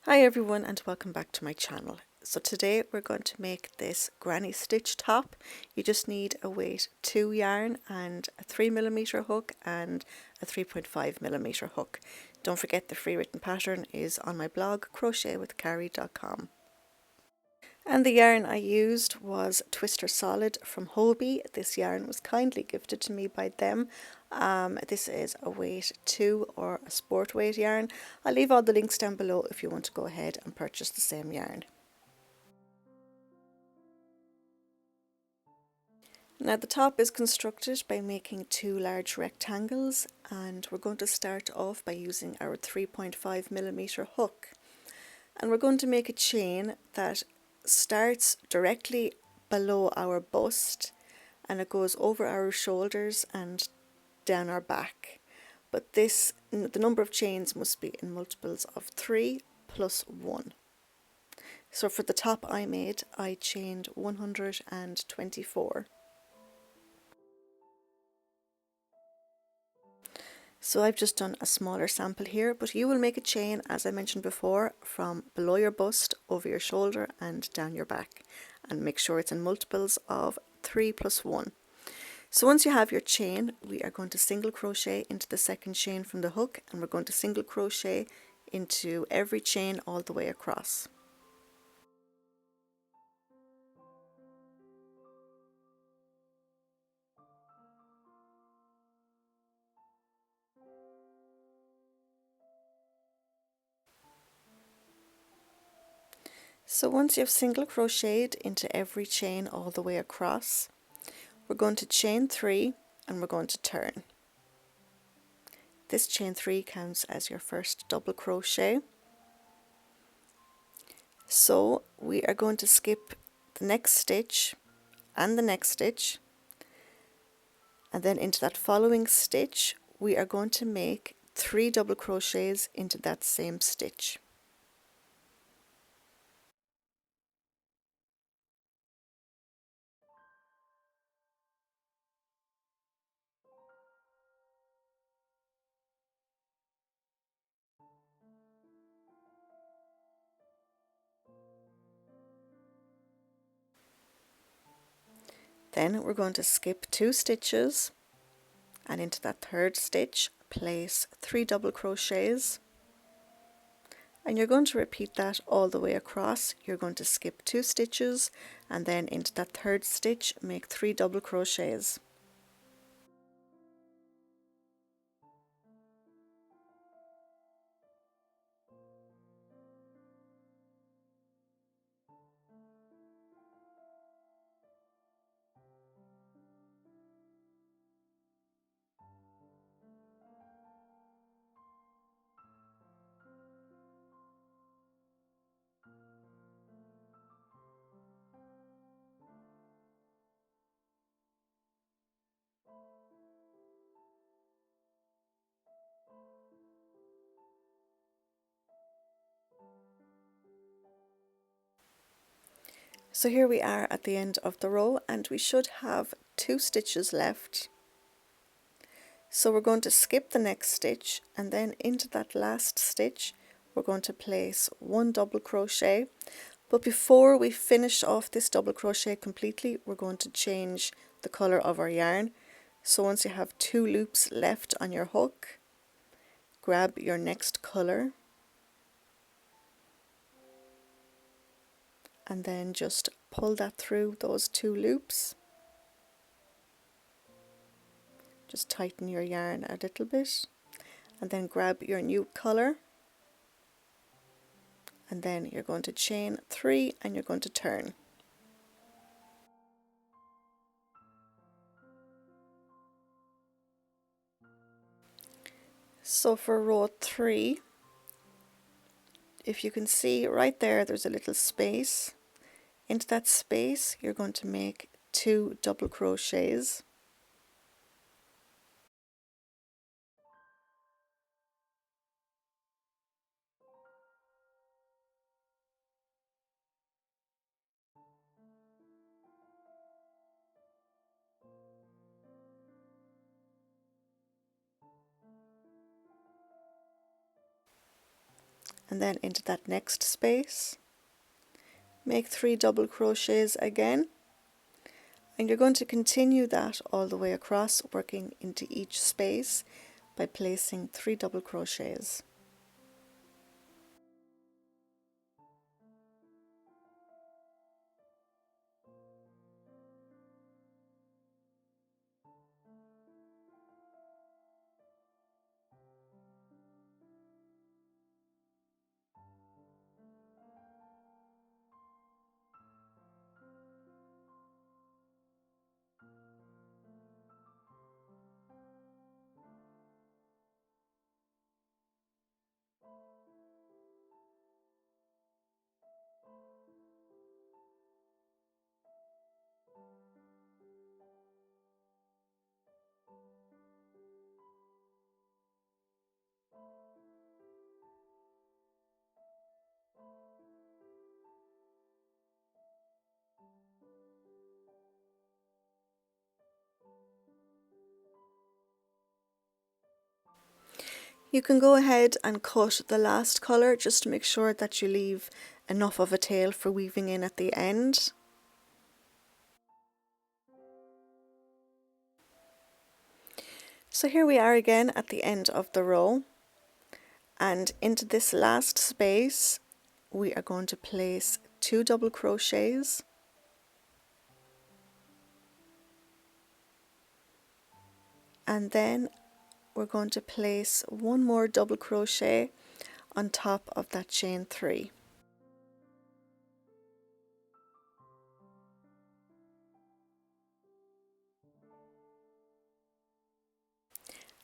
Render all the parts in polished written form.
Hi everyone and welcome back to my channel. So today we're going to make this granny stitch top. You just need a weight 2 yarn and a 3mm hook and a 3.5mm hook. Don't forget the free written pattern is on my blog crochetwithcarrie.com. And the yarn I used was Twister Solid from Hobie. This yarn was kindly gifted to me by them. This is a weight 2 or a sport weight yarn. I'll leave all the links down below if you want to go ahead and purchase the same yarn. Now the top is constructed by making 2 large rectangles, and we're going to start off by using our 3.5mm hook. And we're going to make a chain that starts directly below our bust and it goes over our shoulders and down our back. But the number of chains must be in multiples of 3 plus 1. So for the top I made, I chained 124. So I've just done a smaller sample here, but you will make a chain, as I mentioned before, from below your bust, over your shoulder and down your back, and make sure it's in multiples of 3 plus 1. So once you have your chain, we are going to single crochet into the second chain from the hook, and we're going to single crochet into every chain all the way across. So once you've single crocheted into every chain all the way across, we're going to chain 3 and we're going to turn. This chain 3 counts as your first double crochet. So we are going to skip the next stitch and the next stitch, and then into that following stitch we are going to make 3 double crochets into that same stitch. Then we're going to skip 2 stitches, and into that third stitch place 3 double crochets, and you're going to repeat that all the way across. You're going to skip 2 stitches and then into that third stitch make 3 double crochets. So here we are at the end of the row, and we should have 2 stitches left. So we're going to skip the next stitch, and then into that last stitch we're going to place 1 double crochet. But before we finish off this double crochet completely, we're going to change the colour of our yarn. So once you have 2 loops left on your hook, grab your next colour and then just pull that through those 2 loops. Just tighten your yarn a little bit and then grab your new colour, and then you're going to chain 3 and you're going to turn. So for row 3, if you can see right there, there's a little space. Into that space you're going to make 2 double crochets. and then into that next space, make 3 double crochets again, and you're going to continue that all the way across, working into each space by placing 3 double crochets. You can go ahead and cut the last colour just to make sure that you leave enough of a tail for weaving in at the end. So here we are again at the end of the row, and into this last space we are going to place 2 double crochets, and then we're going to place 1 more double crochet on top of that chain 3.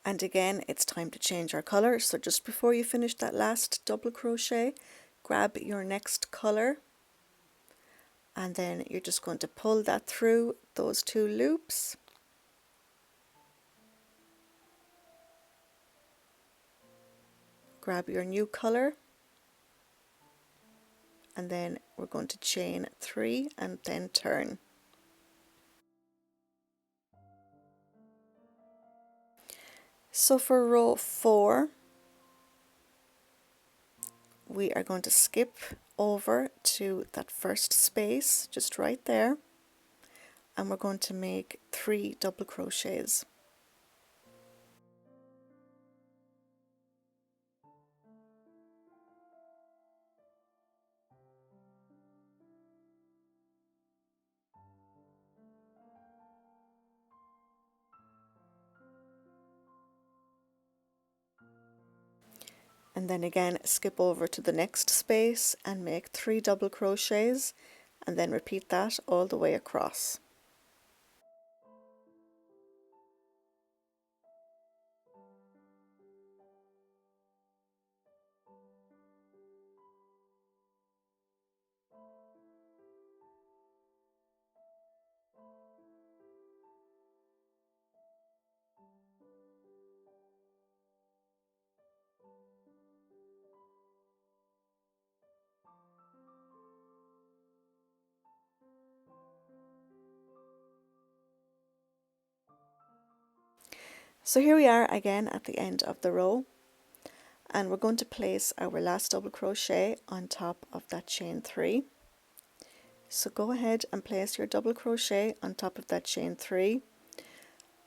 And again, it's time to change our colour, so just before you finish that last double crochet, grab your next colour, and then you're just going to pull that through those 2 loops. Grab your new colour, and then we're going to chain 3 and then turn. So for row 4, we are going to skip over to that first space just right there, and we're going to make 3 double crochets. And then again skip over to the next space and make 3 double crochets, and then repeat that all the way across. So here we are again at the end of the row, and we're going to place our last double crochet on top of that chain 3. So go ahead and place your double crochet on top of that chain 3,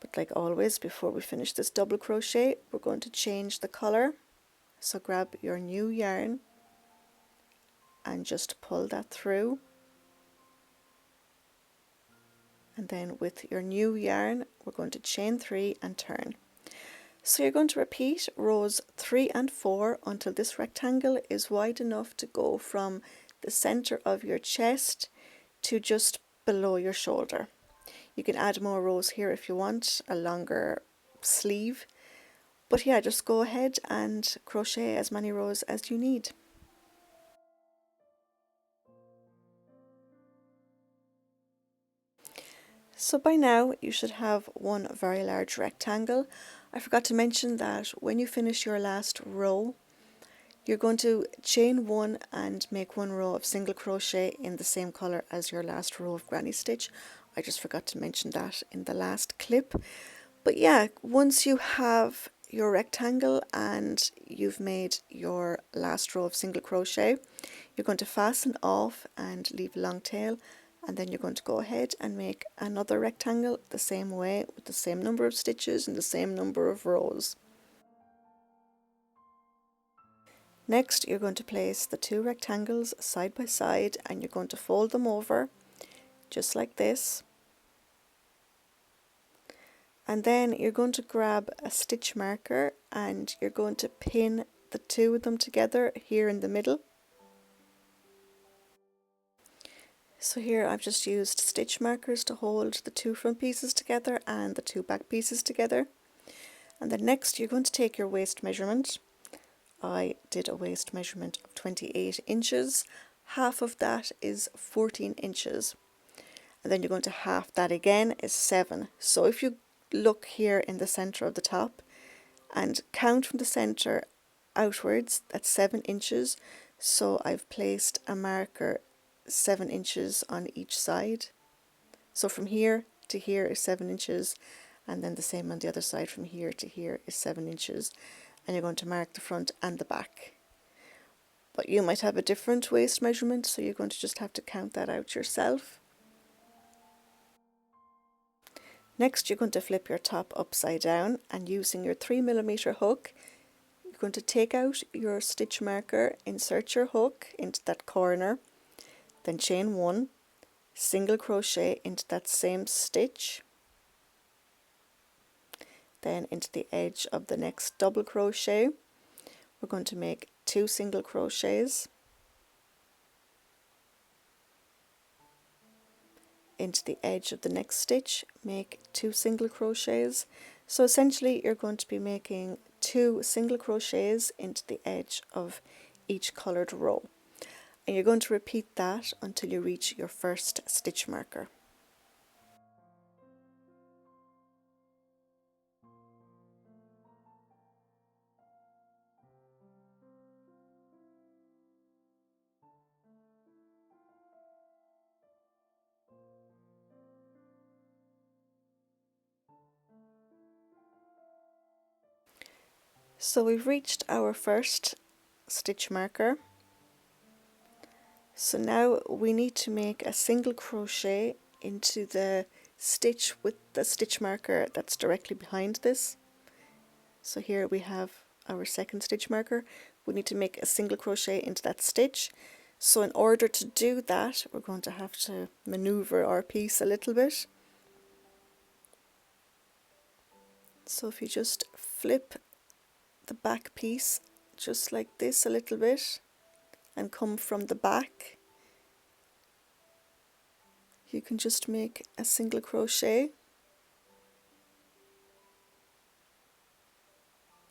but like always, before we finish this double crochet, we're going to change the colour. So grab your new yarn and just pull that through, and then with your new yarn we're going to chain 3 and turn. So you're going to repeat rows 3 and 4 until this rectangle is wide enough to go from the center of your chest to just below your shoulder. You can add more rows here if you want a longer sleeve, but yeah, just go ahead and crochet as many rows as you need. So by now you should have one very large rectangle. I forgot to mention that when you finish your last row, you're going to chain 1 and make 1 row of single crochet in the same colour as your last row of granny stitch. I just forgot to mention that in the last clip. But yeah, once you have your rectangle and you've made your last row of single crochet, you're going to fasten off and leave a long tail, and then you're going to go ahead and make another rectangle the same way with the same number of stitches and the same number of rows. Next, you're going to place the two rectangles side by side and you're going to fold them over just like this. And then you're going to grab a stitch marker and you're going to pin the two of them together here in the middle. So here I've just used stitch markers to hold the two front pieces together and the two back pieces together. And then next you're going to take your waist measurement. I did a waist measurement of 28 inches. Half of that is 14 inches. And then you're going to half that again is 7. So if you look here in the center of the top and count from the center outwards, that's 7 inches. So I've placed a marker 7 inches on each side. So from here to here is 7 inches, and then the same on the other side, from here to here is 7 inches. And you're going to mark the front and the back. But you might have a different waist measurement, so you're going to just have to count that out yourself. Next, you're going to flip your top upside down, and using your 3mm hook, you're going to take out your stitch marker, insert your hook into that corner, then chain 1, single crochet into that same stitch, then into the edge of the next double crochet. We're going to make 2 single crochets, into the edge of the next stitch, make 2 single crochets. So essentially you're going to be making 2 single crochets into the edge of each coloured row, and you're going to repeat that until you reach your first stitch marker. So we've reached our first stitch marker. So now we need to make a single crochet into the stitch with the stitch marker that's directly behind this. So here we have our second stitch marker. We need to make a single crochet into that stitch. So in order to do that, we're going to have to maneuver our piece a little bit. So if you just flip the back piece just like this a little bit and come from the back, you can just make a single crochet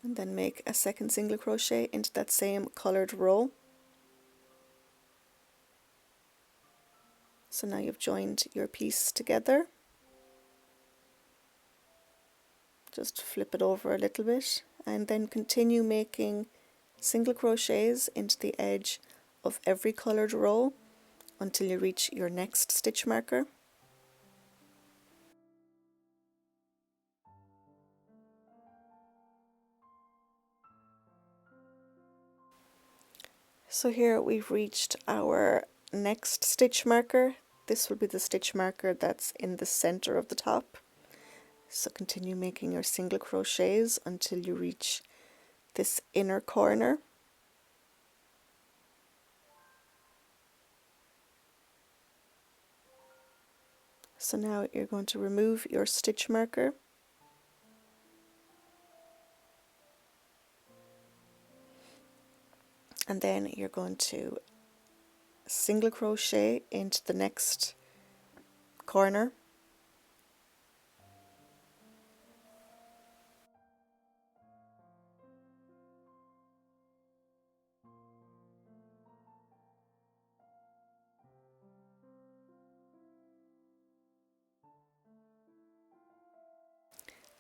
and then make a second single crochet into that same coloured row. So now you've joined your piece together. Just flip it over a little bit and then continue making single crochets into the edge of every coloured row until you reach your next stitch marker. So here we've reached our next stitch marker. This will be the stitch marker that's in the center of the top. So continue making your single crochets until you reach this inner corner. So now you're going to remove your stitch marker and then you're going to single crochet into the next corner,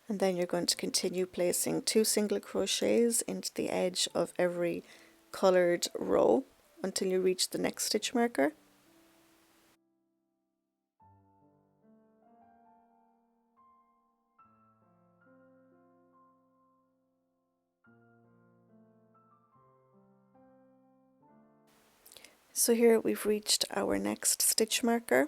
and then you're going to continue placing 2 single crochets into the edge of every coloured row until you reach the next stitch marker. So here we've reached our next stitch marker.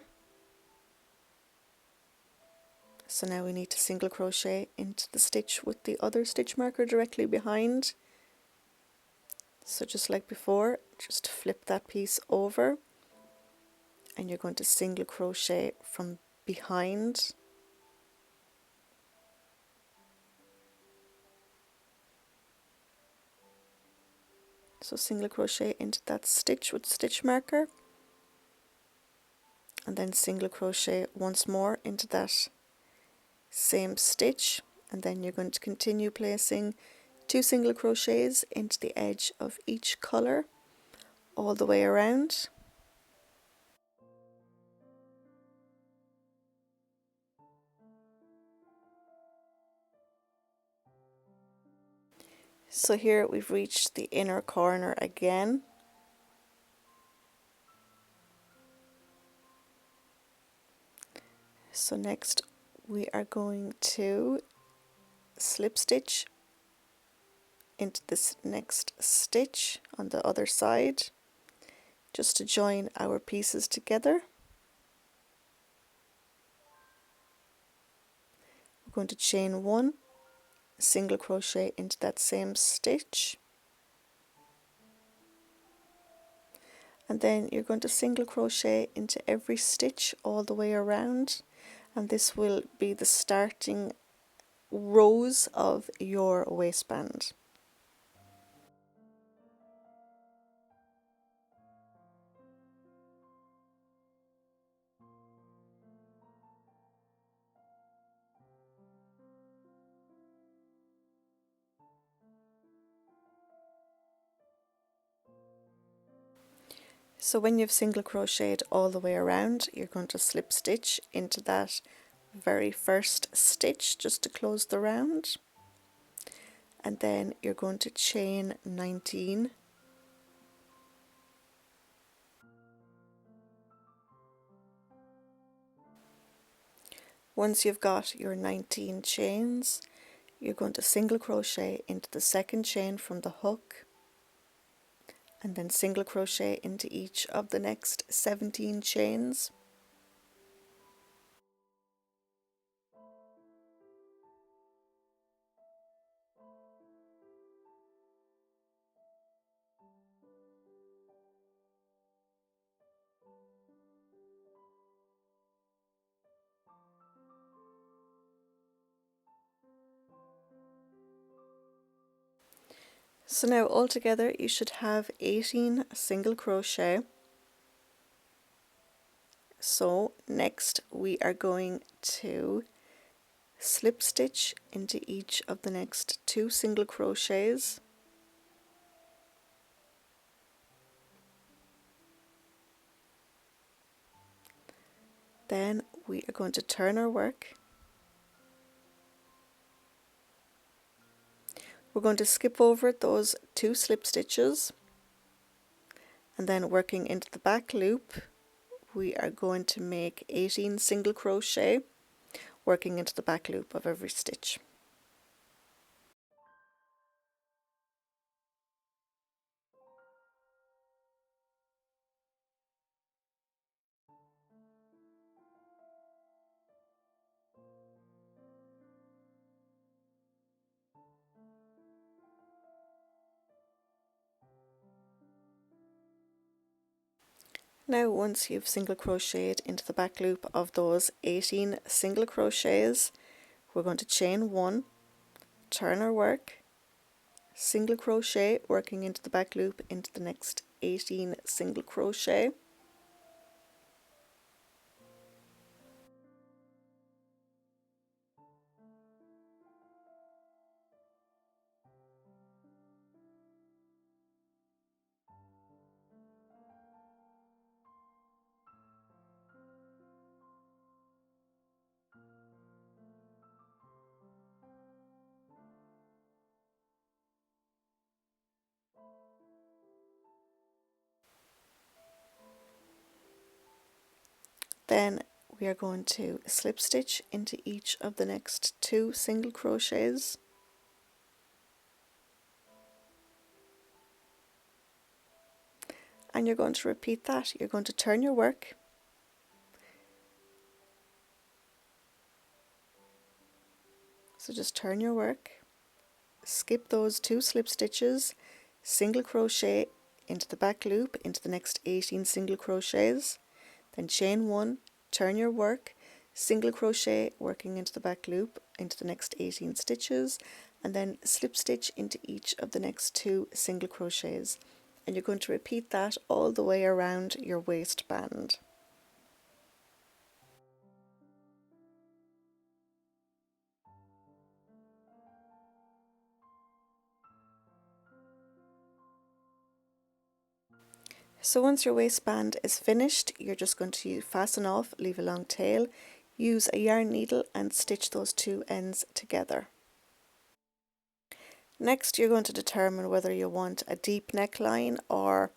So now we need to single crochet into the stitch with the other stitch marker directly behind. So just like before, just flip that piece over and you're going to single crochet from behind. So single crochet into that stitch with the stitch marker and then single crochet once more into that same stitch, and then you're going to continue placing 2 single crochets into the edge of each colour all the way around. So here we've reached the inner corner again. So next we are going to slip stitch into this next stitch on the other side just to join our pieces together. We're going to chain 1, single crochet into that same stitch, and then you're going to single crochet into every stitch all the way around, and this will be the starting rows of your waistband. So when you've single crocheted all the way around, you're going to slip stitch into that very first stitch just to close the round, and then you're going to chain 19. Once you've got your 19 chains, you're going to single crochet into the second chain from the hook, and then single crochet into each of the next 17 chains. So now altogether you should have 18 single crochet. So next we are going to slip stitch into each of the next 2 single crochets, then we are going to turn our work. We're going to skip over those 2 slip stitches, and then working into the back loop we are going to make 18 single crochet, working into the back loop of every stitch. Now once you've single crocheted into the back loop of those 18 single crochets, we're going to chain 1, turn our work, single crochet working into the back loop into the next 18 single crochet, then we are going to slip stitch into each of the next 2 single crochets, and you're going to repeat that. You're going to turn your work, so just turn your work, skip those 2 slip stitches, single crochet into the back loop into the next 18 single crochets, then chain 1, turn your work, single crochet working into the back loop into the next 18 stitches, and then slip stitch into each of the next 2 single crochets, and you're going to repeat that all the way around your waistband. So once your waistband is finished, you're just going to fasten off, leave a long tail, use a yarn needle and stitch those 2 ends together. Next, you're going to determine whether you want a deep neckline or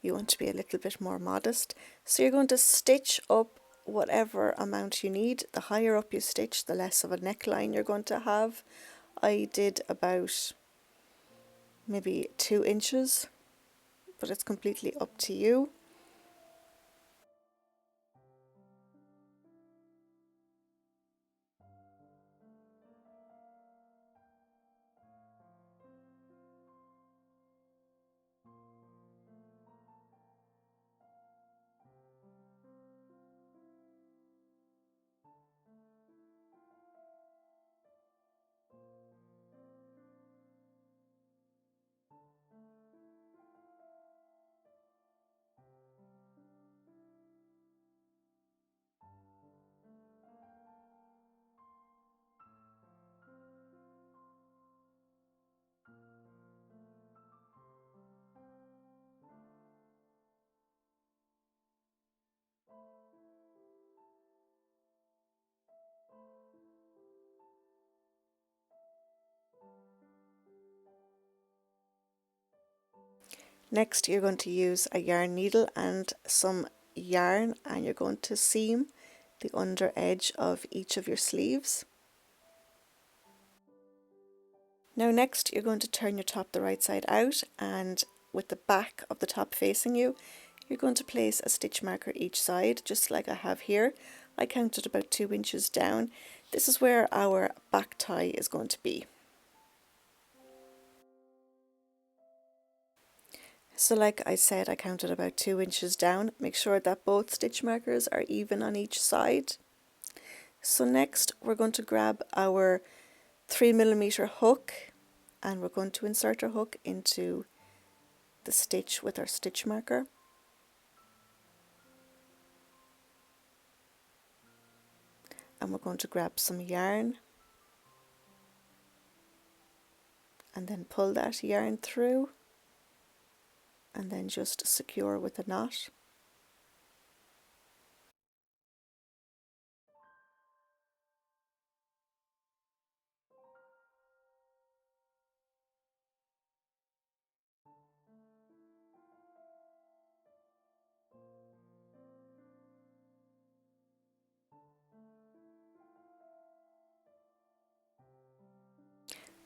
you want to be a little bit more modest. So you're going to stitch up whatever amount you need. The higher up you stitch, the less of a neckline you're going to have. I did about maybe 2 inches, but it's completely up to you. Next, you're going to use a yarn needle and some yarn, and you're going to seam the under edge of each of your sleeves. Now next, you're going to turn your top the right side out, and with the back of the top facing you, you're going to place a stitch marker each side, just like I have here. I counted about 2 inches down. This is where our back tie is going to be. So like I said, I counted about 2 inches down. Make sure that both stitch markers are even on each side. So next we're going to grab our 3mm hook, and we're going to insert our hook into the stitch with our stitch marker. And we're going to grab some yarn and then pull that yarn through and then just secure with a knot.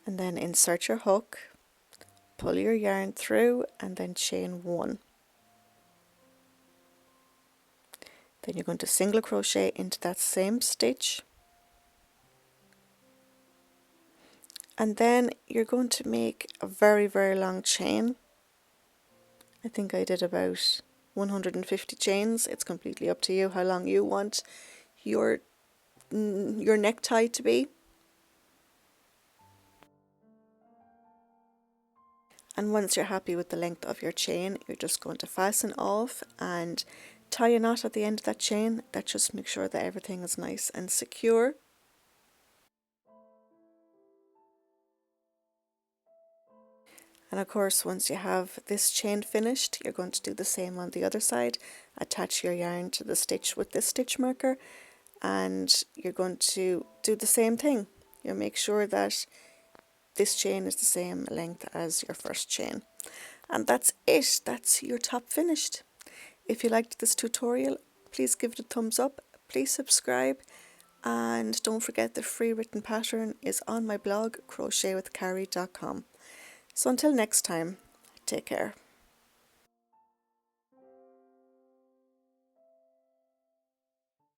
And then insert your hook, pull your yarn through and then chain 1. Then you're going to single crochet into that same stitch, and then you're going to make a very long chain. I think I did about 150 chains. It's completely up to you how long you want your necktie to be. And once you're happy with the length of your chain, you're just going to fasten off and tie a knot at the end of that chain. That just makes sure that everything is nice and secure. And of course, once you have this chain finished, you're going to do the same on the other side. Attach your yarn to the stitch with this stitch marker, and you're going to do the same thing. You'll make sure that this chain is the same length as your first chain. And that's it. That's your top finished. If you liked this tutorial, please give it a thumbs up. Please subscribe. And don't forget the free written pattern is on my blog, crochetwithcarrie.com. So until next time, take care.